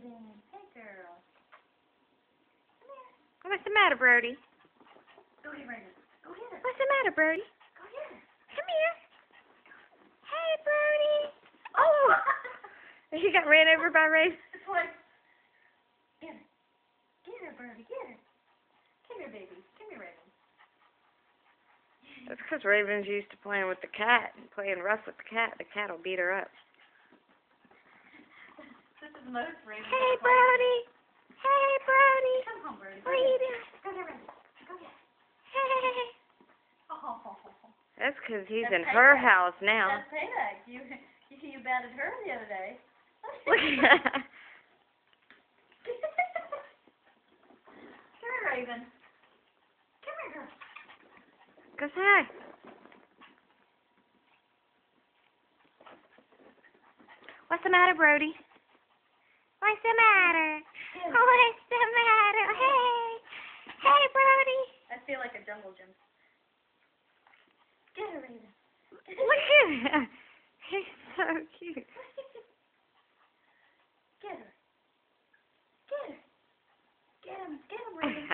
Raven. Hey, girl. Come here. What's the matter, Brody? Go get Raven. Go get her. What's the matter, Brody? Go get her. Come here. Hey, Brody. Oh! He got ran over by Raven. It's like, get her. Get her, Brody. Get her. Come here, baby. Come here, Raven. That's because Raven's used to playing with the cat and playing rough with the cat. The cat will beat her up. This is most Raven. Hey, Brody. Hey, Brody. Come home, Brody. What are you doing? Go get Raven. Go get her. Hey. Oh. That's because he's That's in her payback. house now. That's payback. You batted her the other day. Look at that. Come here, Raven. Come here, girl. Go say hi. What's the matter, Brody? What's the matter? What's the matter? Hey. Hey, Brody. I feel like a jungle gym. Get her, Raven. Look at him. He's so cute. Get her. Get her. Get him, Raven.